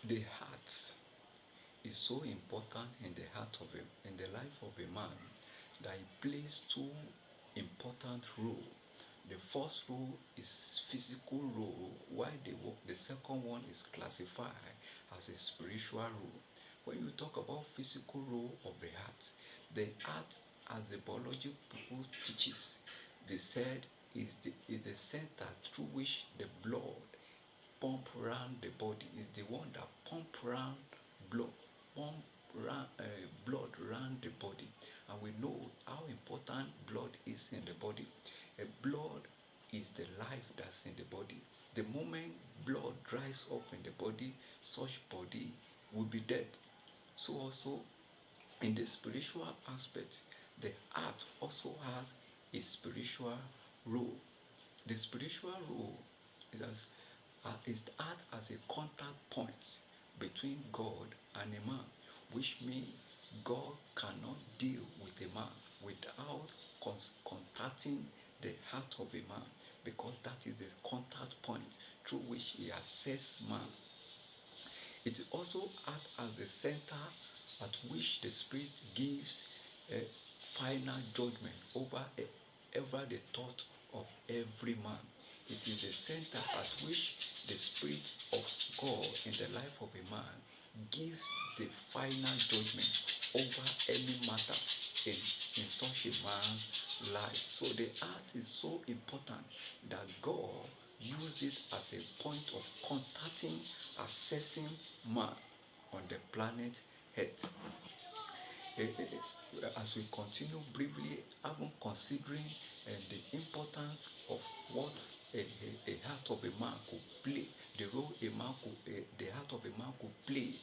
The heart is so important in the in the life of a man that it plays two important roles. The first role is physical role, while the second one is classified as a spiritual role. When you talk about physical role of the heart, as the biology people teaches, they said is the center through which the blood pump around the body, is the one that blood pump blood around the body. And we know how important blood is in the body. Blood is the life that's in the body. The moment blood dries up in the body, such body will be dead. So also in the spiritual aspect, the heart also has a spiritual role. The spiritual role is act as a contact point between God and a man, which means God cannot deal with a man without contacting the heart of a man, because that is the contact point through which he assesses man. It also acts as the center at which the Spirit gives a final judgment over the thought of every man. It is the center at which the Spirit of God in the life of a man gives the final judgment over any matter in such a man's life. So the heart is so important that God uses it as a point of contacting, assessing man on the planet Earth. As we continue briefly, even considering the importance of what a heart of a man could play, the role the heart of a man could play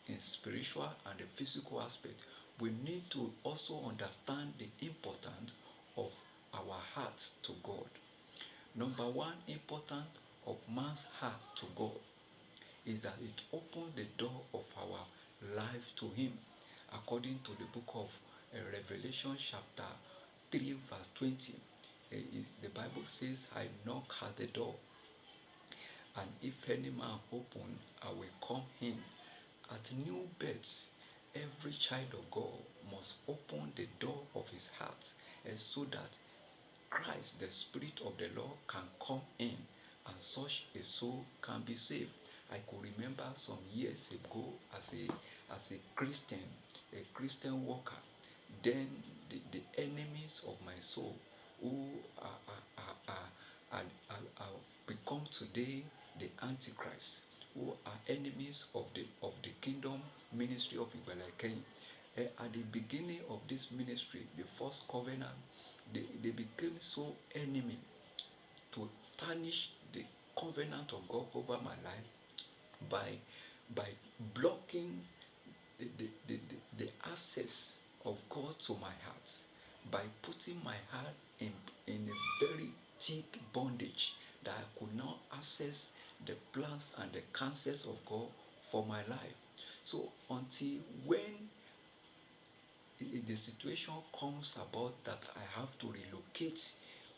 in spiritual and the physical aspect, we need to also understand the importance of our hearts to God. Number one important of man's heart to God is that it opens the door of our life to Him. According to the book of Revelation chapter 3 verse 20, the Bible says, I knock at the door, and if any man open, I will come in. At new births, every child of God must open the door of his heart, so that Christ, the Spirit of the Lord, can come in and such a soul can be saved. I could remember some years ago as a Christian worker, then the enemies of my soul who are become today the Antichrist, who are enemies of the kingdom ministry of IGBALA-IKEHIN. At the beginning of this ministry, the first covenant, they became so enemy to tarnish the covenant of God over my life by blocking the access of God to my heart, by putting my heart in a very thick bondage that I could not access the plans and the counsels of God for my life. So until when the situation comes about that I have to relocate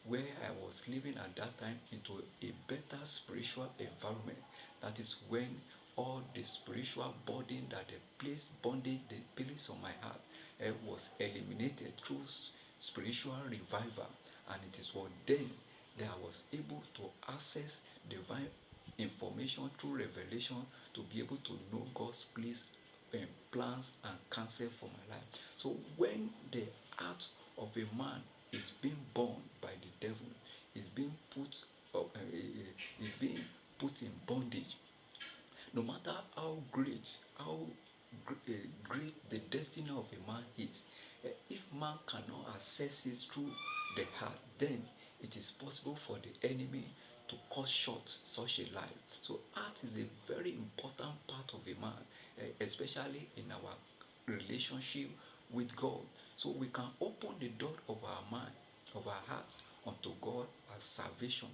where I was living at that time into a better spiritual environment, that is when all the spiritual burden that they placed on my heart was eliminated through spiritual revival. And it is what then that I was able to access divine information through revelation to be able to know God's plans and counsel for my life. So when the heart of a man is being born by the devil, is being put in bondage, no matter how great the destiny of a man is, if man cannot access it through the heart, then it is possible for the enemy to cut short such a life. So heart is a very important part of a man, especially in our relationship with God. So we can open the door of our mind, of our heart unto God as salvation.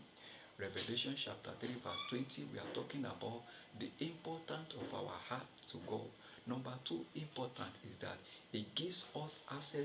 Revelation chapter 3 verse 20, we are talking about the importance of our heart to God. Number two important is that it gives us access